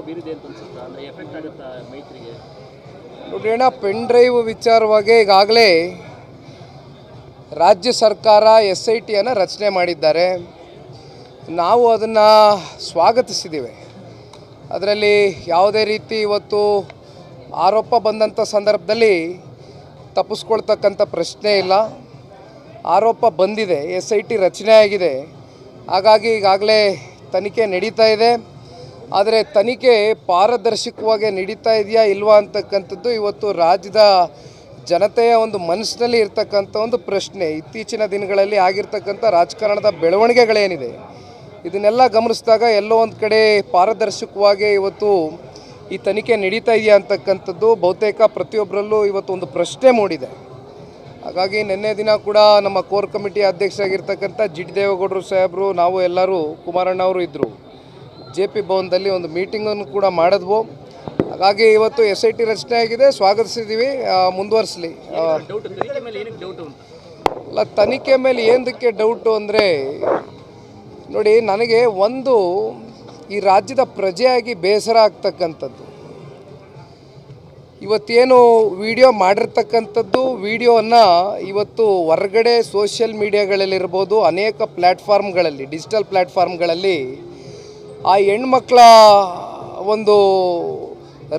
ಬೀರಿದೆ ಅಂತ ಅನ್ಸುತ್ತಾ? ಅಂದರೆ ಎಫೆಕ್ಟ್ ಆಗುತ್ತಾ ಮೈತ್ರಿಗೆ? ನೋಡಿ ಅಣ್ಣ, ಪೆನ್ ಡ್ರೈವ್ ವಿಚಾರವಾಗಿ ಈಗಾಗಲೇ ರಾಜ್ಯ ಸರ್ಕಾರ SITಯನ್ನು ರಚನೆ ಮಾಡಿದ್ದಾರೆ. ನಾವು ಅದನ್ನು ಸ್ವಾಗತಿಸಿದ್ದೀವಿ. ಅದರಲ್ಲಿ ಯಾವುದೇ ರೀತಿ ಇವತ್ತು ಆರೋಪ ಬಂದಂಥ ಸಂದರ್ಭದಲ್ಲಿ ತಪ್ಪಿಸ್ಕೊಳ್ತಕ್ಕಂಥ ಪ್ರಶ್ನೆ ಇಲ್ಲ. ಆರೋಪ ಬಂದಿದೆ, SIT ರಚನೆ ಆಗಿದೆ. ಹಾಗಾಗಿ ಈಗಾಗಲೇ ತನಿಖೆ ನಡೀತಾ ಇದೆ. ಆದರೆ ತನಿಖೆ ಪಾರದರ್ಶಕವಾಗಿ ನಡೀತಾ ಇದೆಯಾ ಇಲ್ವಾ ಅಂತಕ್ಕಂಥದ್ದು ಇವತ್ತು ರಾಜ್ಯದ ಜನತೆಯ ಒಂದು ಮನಸ್ಸಿನಲ್ಲಿ ಇರ್ತಕ್ಕಂಥ ಒಂದು ಪ್ರಶ್ನೆ. ಇತ್ತೀಚಿನ ದಿನಗಳಲ್ಲಿ ಆಗಿರ್ತಕ್ಕಂಥ ರಾಜಕಾರಣದ ಬೆಳವಣಿಗೆಗಳೇನಿದೆ ಇದನ್ನೆಲ್ಲ ಗಮನಿಸಿದಾಗ ಎಲ್ಲೋ ಒಂದು ಕಡೆ ಪಾರದರ್ಶಕವಾಗಿ ಇವತ್ತು ಈ ತನಿಖೆ ನಡೀತಾ ಇದೆಯಾ ಅಂತಕ್ಕಂಥದ್ದು ಬಹುತೇಕ ಪ್ರತಿಯೊಬ್ಬರಲ್ಲೂ ಇವತ್ತು ಒಂದು ಪ್ರಶ್ನೆ ಮೂಡಿದೆ. ಹಾಗಾಗಿ ನಿನ್ನೆ ದಿನ ಕೂಡ ನಮ್ಮ ಕೋರ್ ಕಮಿಟಿ ಅಧ್ಯಕ್ಷರಾಗಿರ್ತಕ್ಕಂಥ ದೇವೇಗೌಡರು ಸಾಹೇಬರು, ನಾವು ಎಲ್ಲರೂ, ಕುಮಾರಣ್ಣ ಅವರು ಇದ್ದರು, JP ಭವನದಲ್ಲಿ ಒಂದು ಮೀಟಿಂಗನ್ನು ಕೂಡ ಮಾಡಿದ್ವು. ಹಾಗಾಗಿ ಇವತ್ತು SIT ರಚನೆ ಆಗಿದೆ, ಸ್ವಾಗತಿಸಿದ್ದೀವಿ. ಮುಂದುವರಿಸಲಿ. ಅಲ್ಲ, ತನಿಖೆ ಮೇಲೆ ಏನಕ್ಕೆ ಡೌಟು ಅಂದರೆ ನೋಡಿ, ನನಗೆ ಒಂದು ಈ ರಾಜ್ಯದ ಪ್ರಜೆಯಾಗಿ ಬೇಸರ ಆಗ್ತಕ್ಕಂಥದ್ದು, ಇವತ್ತೇನು ವಿಡಿಯೋ ಮಾಡಿರ್ತಕ್ಕಂಥದ್ದು ವಿಡಿಯೋವನ್ನು ಇವತ್ತು ಹೊರಗಡೆ ಸೋಷಿಯಲ್ ಮೀಡಿಯಾಗಳಲ್ಲಿರ್ಬೋದು, ಅನೇಕ ಪ್ಲ್ಯಾಟ್ಫಾರ್ಮ್ಗಳಲ್ಲಿ, ಡಿಜಿಟಲ್ ಪ್ಲ್ಯಾಟ್ಫಾರ್ಮ್ಗಳಲ್ಲಿ ಆ ಹೆಣ್ಮಕ್ಳ ಒಂದು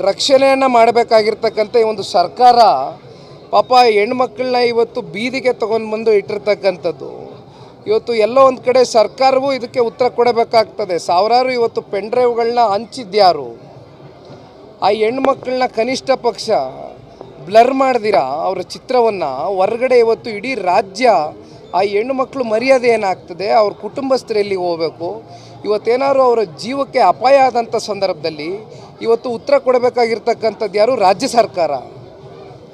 ರಕ್ಷಣೆಯನ್ನು ಮಾಡಬೇಕಾಗಿರ್ತಕ್ಕಂಥ ಈ ಒಂದು ಸರ್ಕಾರ ಪಾಪ ಹೆಣ್ಮಕ್ಳನ್ನ ಇವತ್ತು ಬೀದಿಗೆ ತೊಗೊಂಡು ಬಂದು ಇಟ್ಟಿರ್ತಕ್ಕಂಥದ್ದು. ಇವತ್ತು ಎಲ್ಲೋ ಒಂದು ಕಡೆ ಸರ್ಕಾರವೂ ಇದಕ್ಕೆ ಉತ್ತರ ಕೊಡಬೇಕಾಗ್ತದೆ. ಸಾವಿರಾರು ಇವತ್ತು ಪೆನ್ ಡ್ರೈವ್ಗಳನ್ನ ಹಂಚಿದ್ಯಾರು? ಆ ಹೆಣ್ಮಕ್ಳನ್ನ ಕನಿಷ್ಠ ಪಕ್ಷ ಬ್ಲರ್ ಮಾಡ್ದಿರಾ ಅವರ ಚಿತ್ರವನ್ನು ಹೊರಗಡೆ ಇವತ್ತು ಇಡೀ ರಾಜ್ಯ ಆ ಹೆಣ್ಣುಮಕ್ಳು ಮರ್ಯಾದೆ ಏನಾಗ್ತದೆ, ಅವ್ರ ಕುಟುಂಬಸ್ಥರು ಎಲ್ಲಿಗೆ ಹೋಗಬೇಕು? ಇವತ್ತೇನಾದ್ರು ಅವರ ಜೀವಕ್ಕೆ ಅಪಾಯ ಆದಂಥ ಸಂದರ್ಭದಲ್ಲಿ ಇವತ್ತು ಉತ್ತರ ಕೊಡಬೇಕಾಗಿರ್ತಕ್ಕಂಥದ್ದು ಯಾರು? ರಾಜ್ಯ ಸರ್ಕಾರ.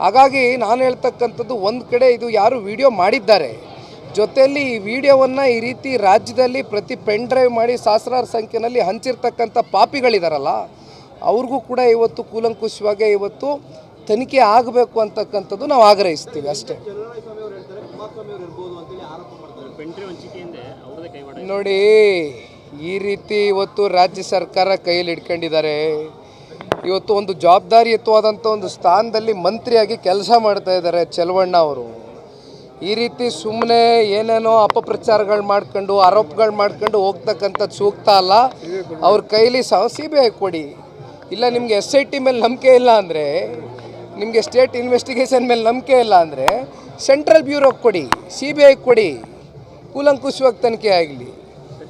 ಹಾಗಾಗಿ ನಾನು ಹೇಳ್ತಕ್ಕಂಥದ್ದು, ಒಂದು ಕಡೆ ಇದು ಯಾರು ವಿಡಿಯೋ ಮಾಡಿದ್ದಾರೆ, ಜೊತೆಯಲ್ಲಿ ಈ ವಿಡಿಯೋವನ್ನು ಈ ರೀತಿ ರಾಜ್ಯದಲ್ಲಿ ಪ್ರತಿ ಪೆನ್ ಡ್ರೈವ್ ಮಾಡಿ ಸಹಸ್ರಾರು ಸಂಖ್ಯೆಯಲ್ಲಿ ಹಂಚಿರ್ತಕ್ಕಂಥ ಪಾಪಿಗಳಿದಾರಲ್ಲ, ಅವ್ರಿಗೂ ಕೂಡ ಇವತ್ತು ಕೂಲಂಕುಷವಾಗಿ ಇವತ್ತು ತನಿಖೆ ಆಗಬೇಕು ಅಂತಕ್ಕಂಥದ್ದು ನಾವು ಆಗ್ರಹಿಸ್ತೀವಿ ಅಷ್ಟೇ. ನೋಡಿ, ಈ ರೀತಿ ಇವತ್ತು ರಾಜ್ಯ ಸರ್ಕಾರ ಕೈಯಲ್ಲಿ ಇಟ್ಕೊಂಡಿದ್ದಾರೆ. ಇವತ್ತು ಒಂದು ಜವಾಬ್ದಾರಿಯುತವಾದಂಥ ಒಂದು ಸ್ಥಾನದಲ್ಲಿ ಮಂತ್ರಿಯಾಗಿ ಕೆಲಸ ಮಾಡ್ತಾ ಇದ್ದಾರೆ ಚೆಲುವಣ್ಣ ಅವರು. ಈ ರೀತಿ ಸುಮ್ಮನೆ ಏನೇನೋ ಅಪಪ್ರಚಾರಗಳು ಮಾಡ್ಕೊಂಡು ಆರೋಪಗಳು ಮಾಡ್ಕೊಂಡು ಹೋಗ್ತಕ್ಕಂಥದ್ದು ಸೂಕ್ತ ಅಲ್ಲ. ಅವ್ರ ಕೈಲಿ CBI ಕೊಡಿ. ಇಲ್ಲ ನಿಮಗೆ SIT ಮೇಲೆ ನಂಬಿಕೆ ಇಲ್ಲ ಅಂದರೆ, ನಿಮಗೆ ಸ್ಟೇಟ್ ಇನ್ವೆಸ್ಟಿಗೇಷನ್ ಮೇಲೆ ನಂಬಿಕೆ ಇಲ್ಲ ಅಂದರೆ ಸೆಂಟ್ರಲ್ ಬ್ಯೂರೋಗೆ ಕೊಡಿ, CBI ಕೊಡಿ, ಕೂಲಂಕುಷವಾಗಿ ತನಿಖೆ ಆಗಲಿ.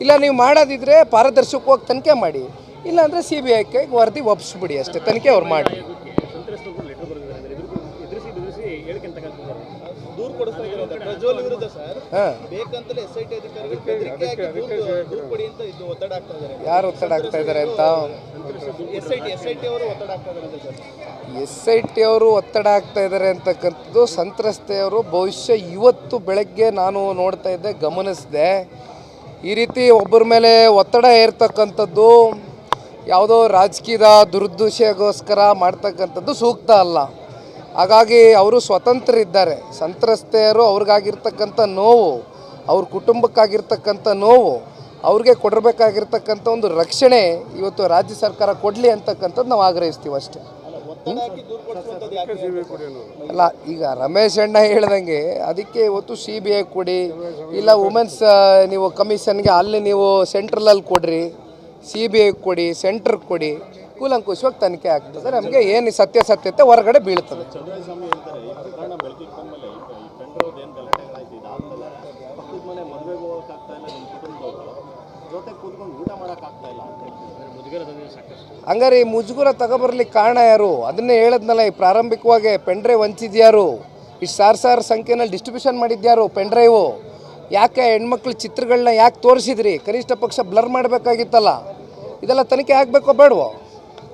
ಇಲ್ಲ ನೀವು ಮಾಡೋದಿದ್ರೆ ಪಾರದರ್ಶಕವಾಗಿ ತನಿಖೆ ಮಾಡಿ, ಇಲ್ಲಾಂದರೆ CBIಗೆ ವರದಿ ಒಪ್ಪಿಸ್ಬಿಡಿ ಅಷ್ಟೇ, ತನಿಖೆ ಅವ್ರು ಮಾಡಿ. ಯಾರು ಒತ್ತಡ ಆಗ್ತಾ ಇದ್ದಾರೆ ಅಂತ? SIT ಅವರು ಒತ್ತಡ ಆಗ್ತಾ ಇದ್ದಾರೆ ಅಂತಕ್ಕಂಥದ್ದು ಸಂತ್ರಸ್ತೆಯವರು ಬಹುಶಃ ಇವತ್ತು ಬೆಳಗ್ಗೆ ನಾನು ನೋಡ್ತಾ ಇದ್ದೆ, ಗಮನಿಸಿದೆ. ಈ ರೀತಿ ಒಬ್ಬರ ಮೇಲೆ ಒತ್ತಡ ಏರ್ತಕ್ಕಂಥದ್ದು ಯಾವುದೋ ರಾಜಕೀಯದ ದುರುದ್ದೇಶಗೋಸ್ಕರ ಮಾಡ್ತಕ್ಕಂಥದ್ದು ಸೂಕ್ತ ಅಲ್ಲ. ಹಾಗಾಗಿ ಅವರು ಸ್ವತಂತ್ರ ಇದ್ದಾರೆ. ಸಂತ್ರಸ್ತೆಯರು ಅವ್ರಿಗಾಗಿರ್ತಕ್ಕಂಥ ನೋವು, ಅವ್ರ ಕುಟುಂಬಕ್ಕಾಗಿರ್ತಕ್ಕಂಥ ನೋವು, ಅವ್ರಿಗೆ ಕೊಡಬೇಕಾಗಿರ್ತಕ್ಕಂಥ ಒಂದು ರಕ್ಷಣೆ ಇವತ್ತು ರಾಜ್ಯ ಸರ್ಕಾರ ಕೊಡಲಿ ಅಂತಕ್ಕಂಥದ್ದು ನಾವು ಆಗ್ರಹಿಸ್ತೀವಿ ಅಷ್ಟೇ. ಅಲ್ಲ, ಈಗ ರಮೇಶ್ ಅಣ್ಣ ಹೇಳ್ದಂಗೆ ಅದಕ್ಕೆ ಇವತ್ತು CBI ಕೊಡಿ, ಇಲ್ಲ ವುಮೆನ್ಸ್ ನೀವು ಕಮಿಷನ್ಗೆ ಅಲ್ಲಿ ನೀವು ಸೆಂಟ್ರಲಲ್ಲಿ ಕೊಡ್ರಿ, CBI ಕೊಡಿ, ಸೆಂಟ್ರ್ ಕೊಡಿ, ಕೂಲಂಕುಷವಾಗಿ ತನಿಖೆ ಆಗ್ತದೆ. ನಮಗೆ ಏನು ಸತ್ಯಾಸತ್ಯತೆ ಹೊರಗಡೆ ಬೀಳ್ತದೆ. ಹಂಗಾರೆ ಈ ಮುಜುಗರ ತಗೊಬರ್ಲಿಕ್ಕೆ ಕಾರಣ ಯಾರು? ಅದನ್ನೇ ಹೇಳದ್ನಲ್ಲ, ಈ ಪ್ರಾರಂಭಿಕವಾಗಿ ಪೆನ್ ಡ್ರೈವ್ ಹಂಚಿದ್ಯಾರು? ಇಷ್ಟು ಸಾವಿರ ಸಂಖ್ಯೆಯಲ್ಲಿ ಡಿಸ್ಟ್ರಿಬ್ಯೂಷನ್ ಮಾಡಿದ್ಯಾರು ಪೆನ್ ಡ್ರೈವು? ಯಾಕೆ ಹೆಣ್ಮಕ್ಳ ಚಿತ್ರಗಳನ್ನ ಯಾಕೆ ತೋರಿಸಿದ್ರಿ? ಕನಿಷ್ಠ ಪಕ್ಷ ಬ್ಲರ್ ಮಾಡಬೇಕಾಗಿತ್ತಲ್ಲ. ಇದೆಲ್ಲ ತನಿಖೆ ಆಗಬೇಕೋ ಬೇಡವೋ?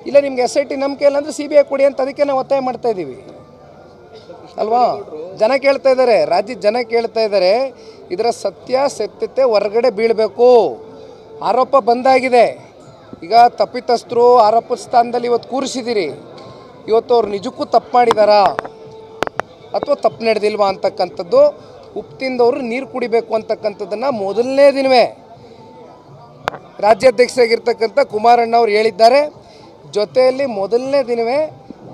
ಇಲ್ಲ ನಿಮ್ಗೆ SIT ನಂಬಿಕೆ ಇಲ್ಲ ಅಂದರೆ CBI ಕೊಡಿ ಅಂತ ಅದಕ್ಕೆ ನಾವು ಒತ್ತಾಯ ಮಾಡ್ತಾ ಇದ್ದೀವಿ ಅಲ್ವಾ? ಜನ ಕೇಳ್ತಾ ಇದ್ದಾರೆ, ರಾಜ್ಯದ ಜನ ಕೇಳ್ತಾ ಇದ್ದಾರೆ, ಇದರ ಸತ್ಯಾಸತ್ಯತೆ ಹೊರಗಡೆ ಬೀಳಬೇಕು. ಆರೋಪ ಬಂದಾಗಿದೆ, ಈಗ ತಪ್ಪಿತಸ್ಥರು ಆರೋಪದ ಸ್ಥಾನದಲ್ಲಿ ಇವತ್ತು ಕೂರಿಸಿದ್ದೀರಿ. ಇವತ್ತು ಅವ್ರು ನಿಜಕ್ಕೂ ತಪ್ಪು ಮಾಡಿದಾರಾ ಅಥವಾ ತಪ್ಪು ನಡೆದಿಲ್ವಾ ಅಂತಕ್ಕಂಥದ್ದು, ಉಪ್ಪು ತಿಂದವರು ನೀರು ಕುಡಿಬೇಕು ಅಂತಕ್ಕಂಥದ್ದನ್ನು ಮೊದಲನೇ ದಿನವೇ ರಾಜ್ಯಾಧ್ಯಕ್ಷರಾಗಿರ್ತಕ್ಕಂಥ ಕುಮಾರಣ್ಣ ಅವರು ಹೇಳಿದ್ದಾರೆ. ಜೊತೆಯಲ್ಲಿ ಮೊದಲನೇ ದಿನವೇ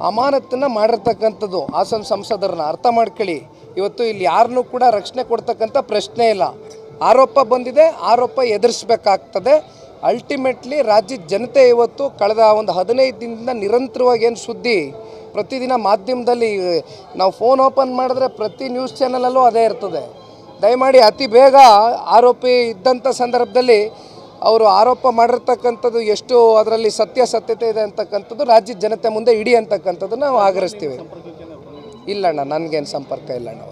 ಅಮಾನತನ್ನು ಮಾಡಿರ್ತಕ್ಕಂಥದ್ದು ಹಾಸನ ಸಂಸದರನ್ನ ಅರ್ಥ ಮಾಡ್ಕೊಳ್ಳಿ. ಇವತ್ತು ಇಲ್ಲಿ ಯಾರನ್ನೂ ಕೂಡ ರಕ್ಷಣೆ ಕೊಡ್ತಕ್ಕಂಥ ಪ್ರಶ್ನೆ ಇಲ್ಲ. ಆರೋಪ ಬಂದಿದೆ, ಆರೋಪ ಎದುರಿಸಬೇಕಾಗ್ತದೆ. ಅಲ್ಟಿಮೇಟ್ಲಿ ರಾಜ್ಯದ ಜನತೆ ಇವತ್ತು ಕಳೆದ ಒಂದು 15 ದಿನದಿಂದ ನಿರಂತರವಾಗಿ ಏನು ಸುದ್ದಿ ಪ್ರತಿದಿನ ಮಾಧ್ಯಮದಲ್ಲಿ ನಾವು ಫೋನ್ ಓಪನ್ ಮಾಡಿದ್ರೆ ಪ್ರತಿ ನ್ಯೂಸ್ ಚಾನಲಲ್ಲೂ ಅದೇ ಇರ್ತದೆ. ದಯಮಾಡಿ ಅತಿ ಬೇಗ ಆರೋಪಿ ಇದ್ದಂಥ ಸಂದರ್ಭದಲ್ಲಿ ಅವರು ಆರೋಪ ಮಾಡಿರ್ತಕ್ಕಂಥದ್ದು ಎಷ್ಟು ಅದರಲ್ಲಿ ಸತ್ಯಾಸತ್ಯತೆ ಇದೆ ಅಂತಕ್ಕಂಥದ್ದು ರಾಜ್ಯದ ಜನತೆ ಮುಂದೆ ಇಡಿ ಅಂತಕ್ಕಂಥದ್ದು ನಾವು ಆಗ್ರಹಿಸ್ತೀವಿ. ಇಲ್ಲಣ್ಣ, ನನಗೇನು ಸಂಪರ್ಕ ಇಲ್ಲಣ್ಣ.